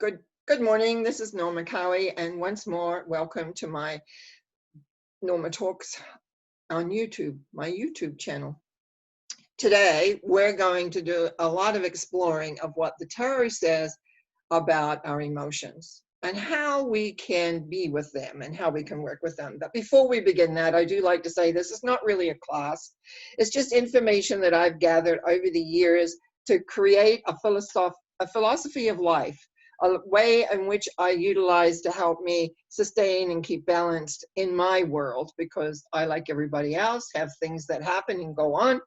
Good morning. This is Norma Cowie, and once more, welcome to my Norma Talks on YouTube, my YouTube channel. Today, we're going to do a lot of exploring of what the tarot says about our emotions and how we can be with them and how we can work with them. But before we begin that, I do like to say this is not really a class. It's just information that I've gathered over the years to create a philosophy of life, a way in which I utilize to help me sustain and keep balanced in my world, because I, like everybody else, have things that happen and go on,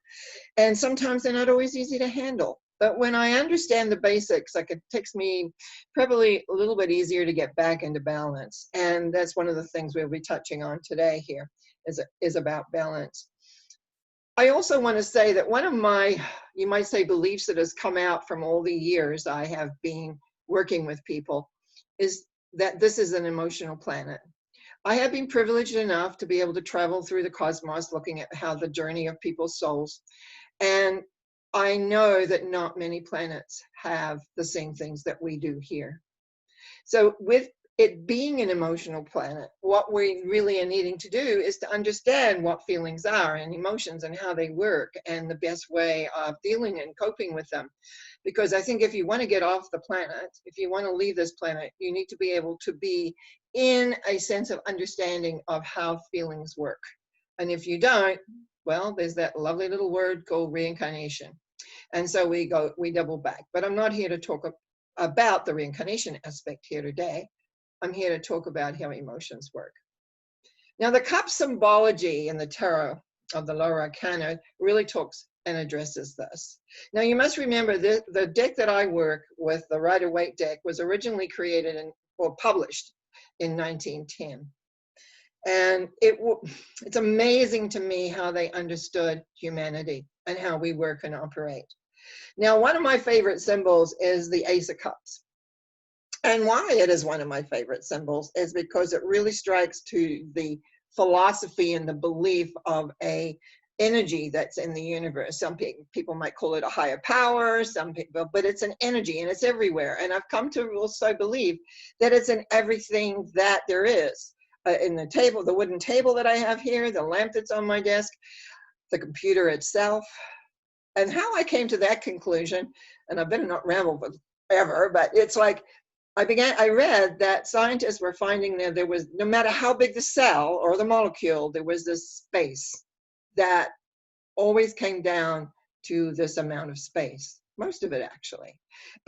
and sometimes they're not always easy to handle. But when I understand the basics, like, it takes me probably a little bit easier to get back into balance. And that's one of the things we'll be touching on today here is about balance. I also want to say that one of my, you might say, beliefs that has come out from all the years I have been working with people is that this is an emotional planet. I have been privileged enough to be able to travel through the cosmos looking at how the journey of people's souls. And I know that not many planets have the same things that we do here. So with it being an emotional planet, what we really are needing to do is to understand what feelings are and emotions and how they work and the best way of dealing and coping with them. Because I think if you want to get off the planet, if you want to leave this planet, you need to be able to be in a sense of understanding of how feelings work. And if you don't, well, there's that lovely little word called reincarnation. And so we double back. But I'm not here to talk about the reincarnation aspect here today. I'm here to talk about how emotions work. Now, the cup symbology in the tarot of the lower arcana really talks and addresses this. Now, you must remember that the deck that I work with, the Rider-Waite deck, was originally created or published in 1910. And it's amazing to me how they understood humanity and how we work and operate. Now, one of my favorite symbols is the Ace of Cups. And why it is one of my favorite symbols is because it really strikes to the philosophy and the belief of a energy that's in the universe. Some people might call it a higher power, some people, but it's an energy and it's everywhere. And I've come to also believe that it's in everything that there is. In the table, the wooden table that I have here, the lamp that's on my desk, the computer itself. And how I came to that conclusion, and I better not ramble forever, but it's like, I read that scientists were finding that there was, no matter how big the cell or the molecule, there was this space that always came down to this amount of space, most of it actually.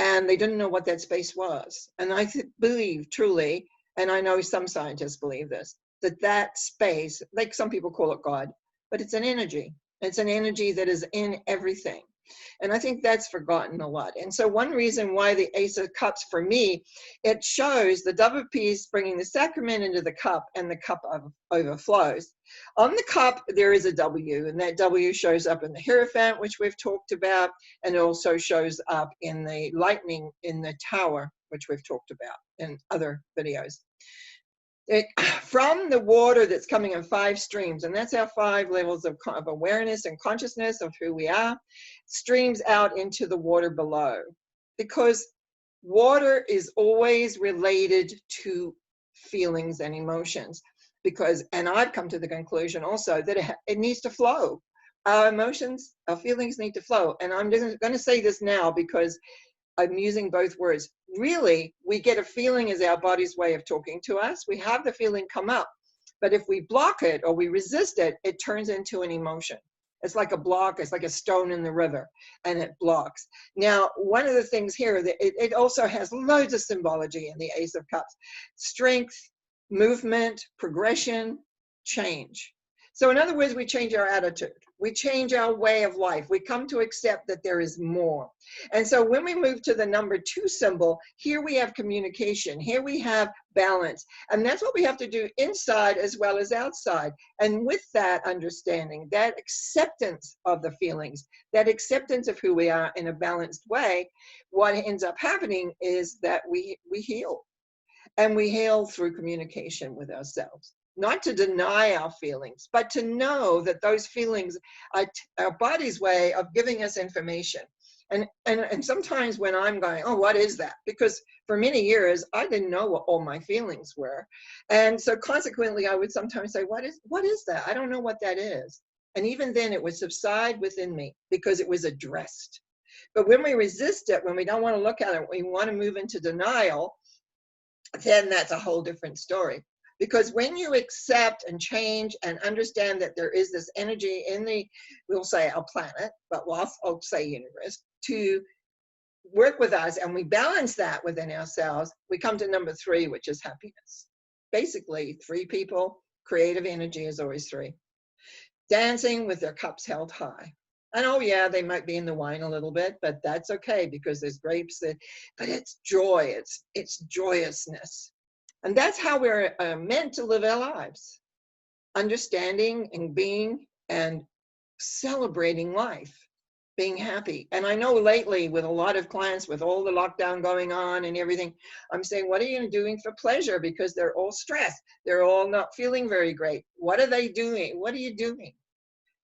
And they didn't know what that space was. And I believe truly, and I know some scientists believe this, that space, like some people call it God, but it's an energy. It's an energy that is in everything. And I think that's forgotten a lot. And so one reason why the Ace of Cups, for me, it shows the Dove of Peace bringing the sacrament into the cup, and the cup overflows. On the cup, there is a W, and that W shows up in the Hierophant, which we've talked about, and it also shows up in the lightning in the tower, which we've talked about in other videos. From the water that's coming in 5 streams, and that's our 5 levels of awareness and consciousness of who we are, streams out into the water below. Because water is always related to feelings and emotions. And I've come to the conclusion also that it needs to flow. Our emotions, our feelings need to flow. And I'm just going to say this now because I'm using both words. Really, we get a feeling as our body's way of talking to us. We have the feeling come up. But if we block it or we resist it, it turns into an emotion. It's like a block. It's like a stone in the river, and it blocks. Now, one of the things here, that it also has loads of symbology in the Ace of Cups. Strength, movement, progression, change. So in other words, we change our attitude. We change our way of life. We come to accept that there is more. And so when we move to the number 2 symbol, here we have communication. Here we have balance. And that's what we have to do inside as well as outside. And with that understanding, that acceptance of the feelings, that acceptance of who we are in a balanced way, what ends up happening is that we heal. And we heal through communication with ourselves. Not to deny our feelings, but to know that those feelings are our body's way of giving us information. And sometimes when I'm going, oh, what is that? Because for many years I didn't know what all my feelings were, and so consequently I would sometimes say, what is that? I don't know what that is. And even then it would subside within me because it was addressed. But when we resist it, when we don't want to look at it, we want to move into denial, then that's a whole different story. Because when you accept and change and understand that there is this energy in the, we'll say our planet, but I'll say universe, to work with us, and we balance that within ourselves, we come to number 3, which is happiness. Basically, 3 people, creative energy is always 3. Dancing with their cups held high. And oh yeah, they might be in the wine a little bit, but that's okay because there's grapes that, but it's joy, it's joyousness. And that's how we're meant to live our lives, understanding and being and celebrating life, being happy. And I know lately with a lot of clients, with all the lockdown going on and everything, I'm saying, what are you doing for pleasure? Because they're all stressed. They're all not feeling very great. What are they doing? What are you doing?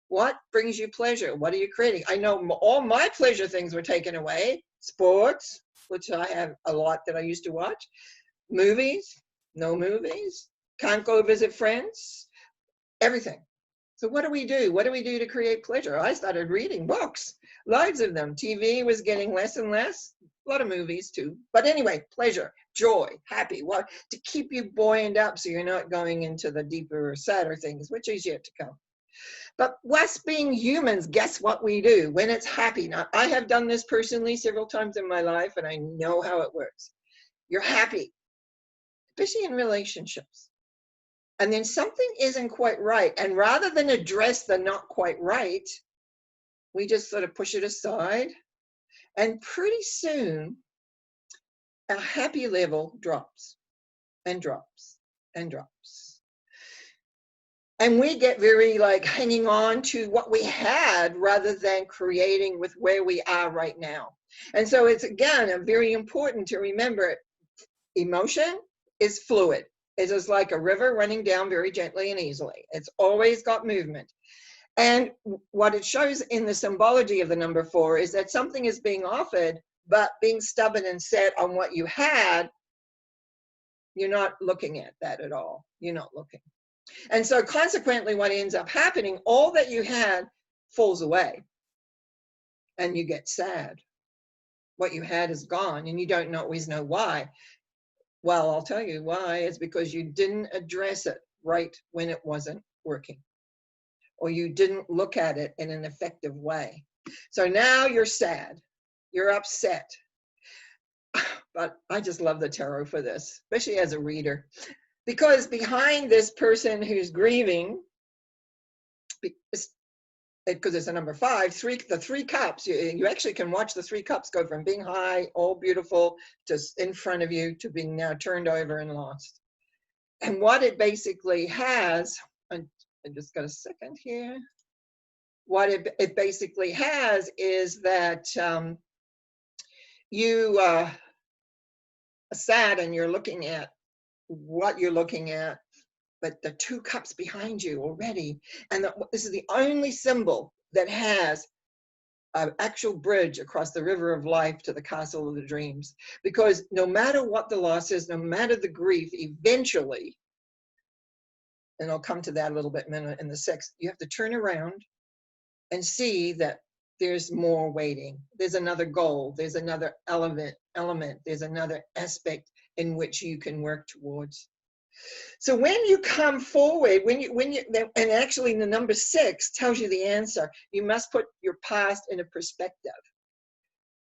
What brings you pleasure? What are you creating? I know all my pleasure things were taken away. Sports, which I have a lot that I used to watch. Movies, no movies. Can't go visit friends. Everything. So what do we do? What do we do to create pleasure? I started reading books, loads of them. TV was getting less and less. A lot of movies too. But anyway, pleasure, joy, happy. What to keep you buoyant up so you're not going into the deeper, sadder things, which is yet to come. But us being humans, guess what we do when it's happy? Now, I have done this personally several times in my life, and I know how it works. You're happy, especially in relationships. And then something isn't quite right. And rather than address the not quite right, we just sort of push it aside. And pretty soon, our happy level drops and drops and drops. And we get very like hanging on to what we had rather than creating with where we are right now. And so it's, again, very important to remember emotion is fluid. It is like a river running down very gently and easily. It's always got movement. And what it shows in the symbology of the number 4 is that something is being offered, but being stubborn and set on what you had, you're not looking at that at all. You're not looking. And so consequently, what ends up happening, all that you had falls away and you get sad. What you had is gone and you don't always know why. Well, I'll tell you why. It's because you didn't address it right when it wasn't working, or you didn't look at it in an effective way. So now you're sad, you're upset. But I just love the tarot for this, especially as a reader, because behind this person who's grieving, because it's a number 5, the 3 cups, you actually can watch the 3 cups go from being high, all beautiful, to in front of you, to being now turned over and lost. And what it basically has, I just got a second here. What it basically has is that you are sad and you're looking at what you're looking at, but the 2 cups behind you already. And this is the only symbol that has an actual bridge across the river of life to the castle of the dreams. Because no matter what the loss is, no matter the grief, eventually, and I'll come to that a little bit in the 6th, you have to turn around and see that there's more waiting. There's another goal. There's another element. There's another aspect in which you can work towards. So when you come forward, and actually the number 6 tells you the answer, you must put your past in a perspective.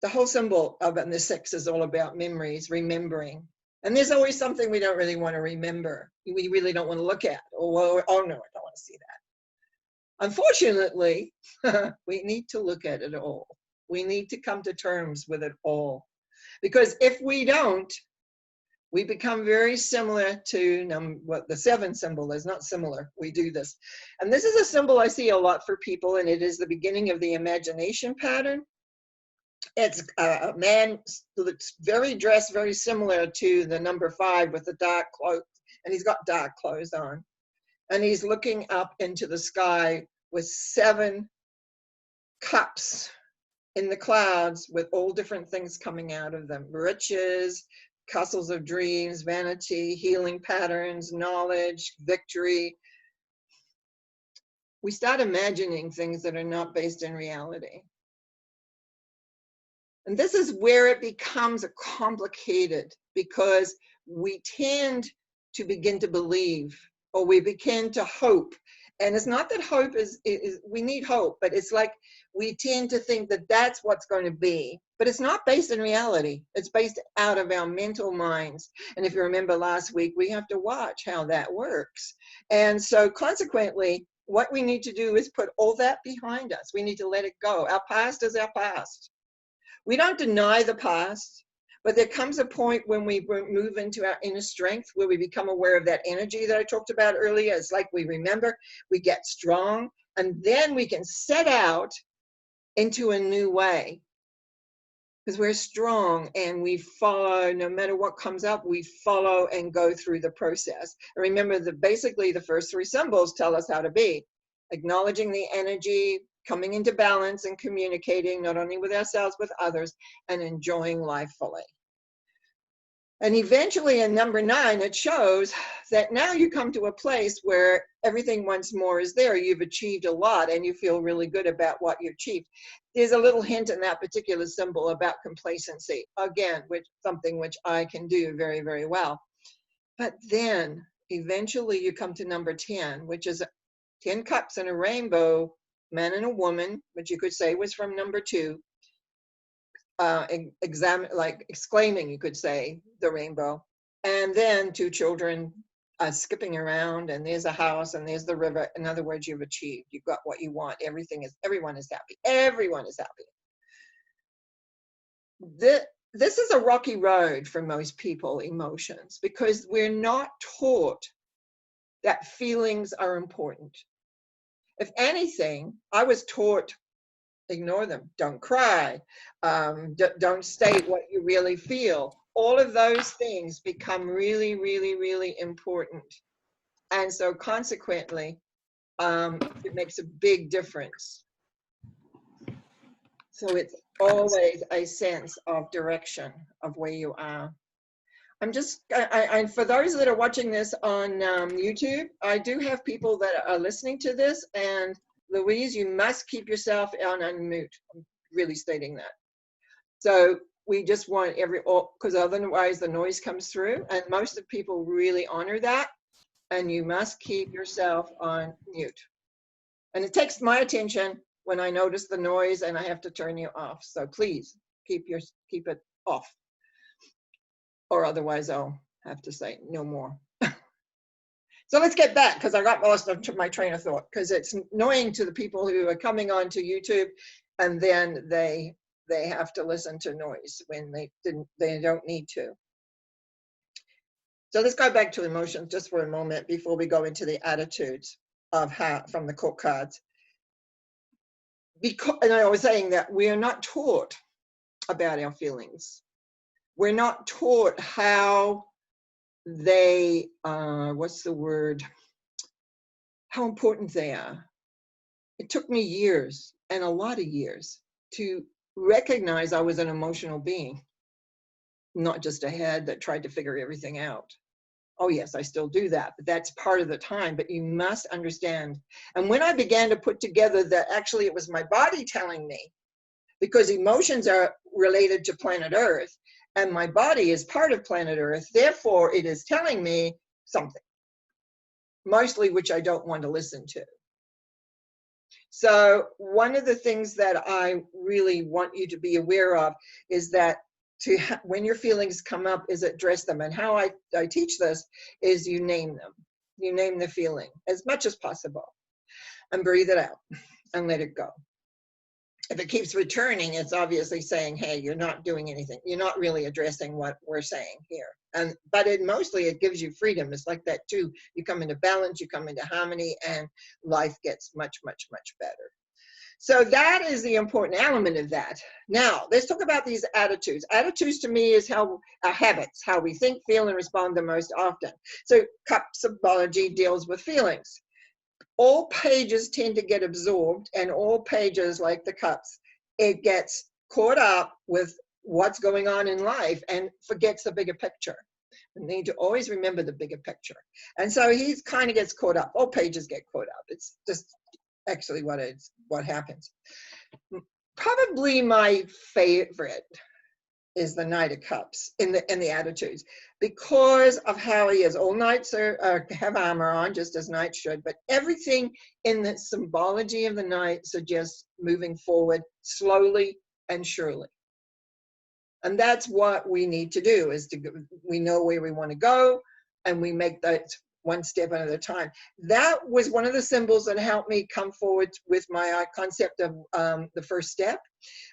The whole symbol of the 6 is all about memories, remembering. And there's always something we don't really want to remember. We really don't want to look at. Oh no, I don't want to see that. Unfortunately, we need to look at it all. We need to come to terms with it all. Because if we don't, we become very similar to what the 7 symbol is, not similar. We do this. And this is a symbol I see a lot for people, and it is the beginning of the imagination pattern. It's a man that's dressed very similar to the number 5 with the dark clothes, and he's got dark clothes on. And he's looking up into the sky with 7 cups in the clouds with all different things coming out of them. Riches, castles of dreams, vanity, healing patterns, knowledge, victory. We start imagining things that are not based in reality. And this is where it becomes complicated, because we tend to begin to believe, or we begin to hope. And it's not that hope is we need hope, but it's like we tend to think that that's what's going to be. But it's not based in reality. It's based out of our mental minds. And if you remember last week, we have to watch how that works. And so consequently, what we need to do is put all that behind us. We need to let it go. Our past is our past. We don't deny the past, but there comes a point when we move into our inner strength, where we become aware of that energy that I talked about earlier. It's like we remember, we get strong, and then we can set out into a new way. Because we're strong and we follow, no matter what comes up, we follow and go through the process. And remember that basically the first three symbols tell us how to be: acknowledging the energy, coming into balance and communicating not only with ourselves, with others, and enjoying life fully. And eventually in number 9, it shows that now you come to a place where everything once more is there. You've achieved a lot and you feel really good about what you achieved. There's a little hint in that particular symbol about complacency, again, which something which I can do very, very well. But then eventually you come to number 10, which is 10 cups and a rainbow, man and a woman, which you could say was from number 2. Exclaiming, you could say, the rainbow. And then 2 children skipping around, and there's a house, and there's the river. In other words, you've achieved. You've got what you want. Everyone is happy. Everyone is happy. This is a rocky road for most people, emotions, because we're not taught that feelings are important. If anything, I was taught, ignore them, don't cry, don't state what you really feel. All of those things become really, really, really important. And so consequently, it makes a big difference. So it's always a sense of direction of where you are. For those that are watching this on YouTube, I do have people that are listening to this, and Louise, you must keep yourself on unmute. I'm really stating that. So we just want because otherwise the noise comes through, and most of people really honor that, and you must keep yourself on mute. And it takes my attention when I notice the noise and I have to turn you off. So please keep it off, or otherwise I'll have to say no more. So let's get back, because I got lost into my train of thought, because it's annoying to the people who are coming on to YouTube, and then they have to listen to noise when they don't need to. So let's go back to emotions just for a moment before we go into the attitudes of how from the court cards. And I was saying that we are not taught about our feelings. We're not taught how they what's the word, how important they are. It took me years, and a lot of years, to recognize I was an emotional being, not just a head that tried to figure everything out. Oh yes, I still do that, but that's part of the time. But you must understand. And when I began to put together that actually it was my body telling me, because emotions are related to planet Earth, and my body is part of planet Earth, therefore it is telling me something, mostly which I don't want to listen to. So one of the things that I really want you to be aware of is that when your feelings come up, is address them. And how I teach this is you name them. You name the feeling as much as possible and breathe it out and let it go. If it keeps returning, it's obviously saying, hey, you're not doing anything. You're not really addressing what we're saying here. But mostly it gives you freedom. It's like that too. You come into balance, you come into harmony, and life gets much, much, much better. So that is the important element of that. Now, let's talk about these attitudes. Attitudes to me is how our habits, how we think, feel, and respond the most often. So Symbology deals with feelings. All pages tend to get absorbed, and all pages, like the cups, it gets caught up with what's going on in life and forgets the bigger picture. We need to always remember the bigger picture. And so he kind of gets caught up. All pages get caught up. It's just actually what happens. Probably my favorite is the Knight of Cups in the attitudes, because of how he is. All knights have armor on, just as knights should, but everything in the symbology of the knight suggests moving forward slowly and surely. And that's what we need to do, is we know where we want to go, and we make that one step at a time. That was one of the symbols that helped me come forward with my concept of the first step,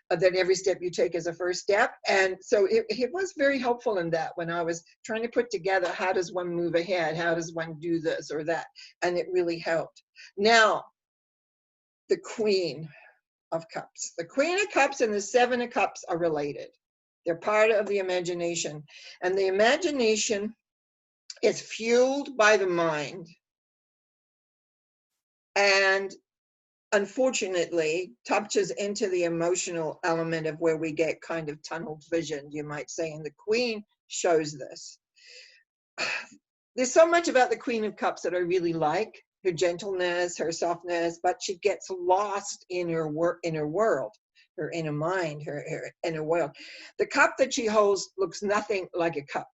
that every step you take is a first step. And so it was very helpful in that, when I was trying to put together, how does one move ahead? How does one do this or that? And it really helped. Now, the Queen of Cups. The Queen of Cups and the Seven of Cups are related. They're part of the imagination. And the imagination is fueled by the mind. And unfortunately, touches into the emotional element of where we get kind of tunneled vision, you might say, and the Queen shows this. There's so much about the Queen of Cups that I really like, her gentleness, her softness, but she gets lost in her world, her inner mind, her inner world. The cup that she holds looks nothing like a cup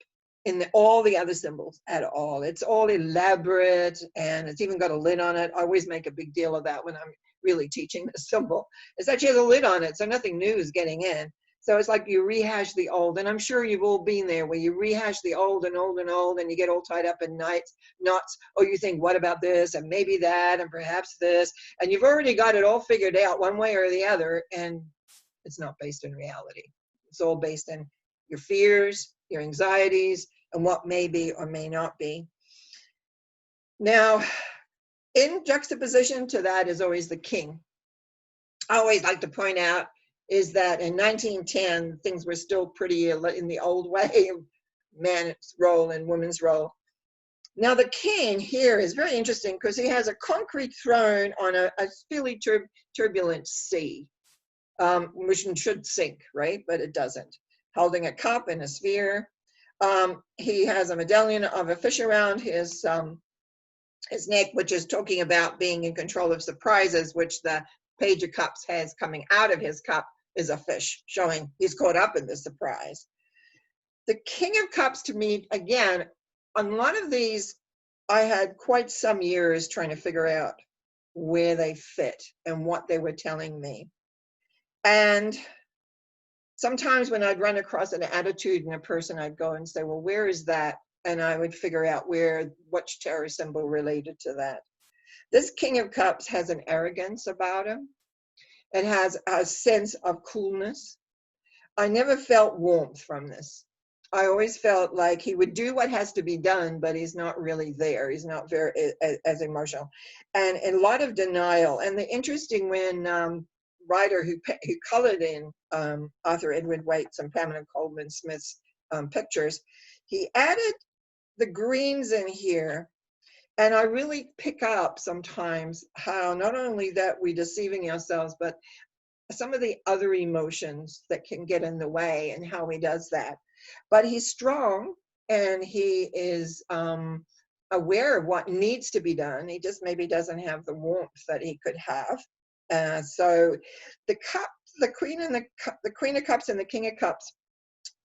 in all the other symbols at all. It's all elaborate, and it's even got a lid on it. I always make a big deal of that when I'm really teaching this symbol, is that she has a lid on it, so nothing new is getting in. So it's like you rehash the old, and I'm sure you've all been there, where you rehash the old and old and old, and you get all tied up in knots, or you think, what about this, and maybe that, and perhaps this, and you've already got it all figured out one way or the other, and it's not based in reality. It's all based in your fears, your anxieties, and what may be or may not be. Now, in juxtaposition to that is always the king. I always like to point out is that in 1910, things were still pretty in the old way of man's role and woman's role. Now, the king here is very interesting because he has a concrete throne on a fairly turbulent sea, which should sink, right? But it doesn't. Holding a cup and a sphere. He has a medallion of a fish around his neck, which is talking about being in control of surprises, which the Page of Cups has coming out of his cup is a fish, showing he's caught up in the surprise. The King of Cups, to me, again, on a lot of these, I had quite some years trying to figure out where they fit and what they were telling me. And sometimes when I'd run across an attitude in a person, I'd go and say, well, where is that? And I would figure out which tarot symbol related to that. This King of Cups has an arrogance about him. It has a sense of coolness. I never felt warmth from this. I always felt like he would do what has to be done, but he's not really there. He's not very as emotional. And a lot of denial. And the interesting writer who colored in Arthur Edward Waite's and Pamela Coleman Smith's pictures, he added the greens in here. And I really pick up sometimes how not only that we're deceiving ourselves, but some of the other emotions that can get in the way and how he does that. But he's strong and he is aware of what needs to be done. He just maybe doesn't have the warmth that he could have. So the Queen of Cups and the King of Cups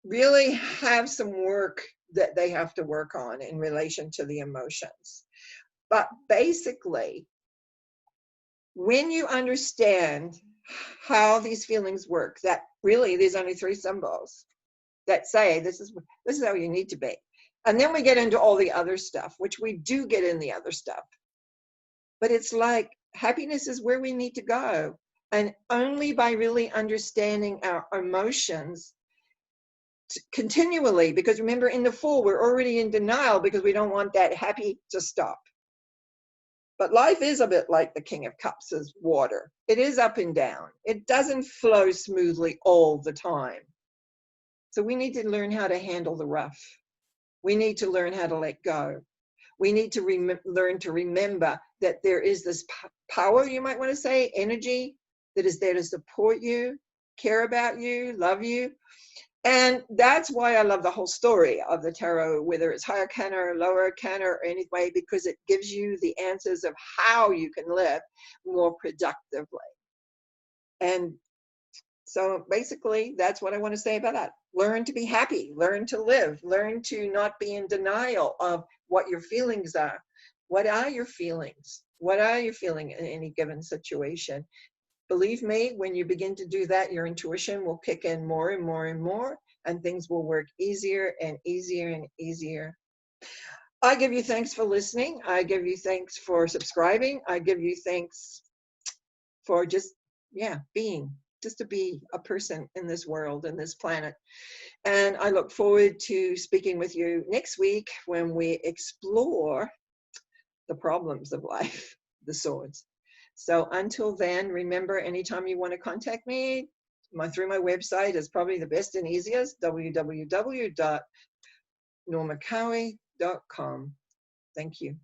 really have some work that they have to work on in relation to the emotions. But basically, when you understand how these feelings work, that really there's only 3 symbols that say this is how you need to be. And then we get into all the other stuff, which we do get in the other stuff. But it's like happiness is where we need to go. And only by really understanding our emotions continually, because remember in the Fool, we're already in denial because we don't want that happy to stop. But life is a bit like the King of Cups is water. It is up and down. It doesn't flow smoothly all the time. So we need to learn how to handle the rough. We need to learn how to let go. We need to learn to remember that there is this power, you might want to say, energy that is there to support you, care about you, love you. And that's why I love the whole story of the tarot, whether it's higher arcana or lower arcana or any way, because it gives you the answers of how you can live more productively. And so basically, that's what I want to say about that. Learn to be happy, learn to live, learn to not be in denial of what your feelings are. What are your feelings? What are you feeling in any given situation? Believe me, when you begin to do that, your intuition will kick in more and more and more, and things will work easier and easier and easier. I give you thanks for listening. I give you thanks for subscribing. I give you thanks for just, yeah, being, just to be a person in this world, in this planet. And I look forward to speaking with you next week when we explore the problems of life, the swords. So until then, remember, anytime you want to contact me, through my website is probably the best and easiest, www.normacowie.com. Thank you.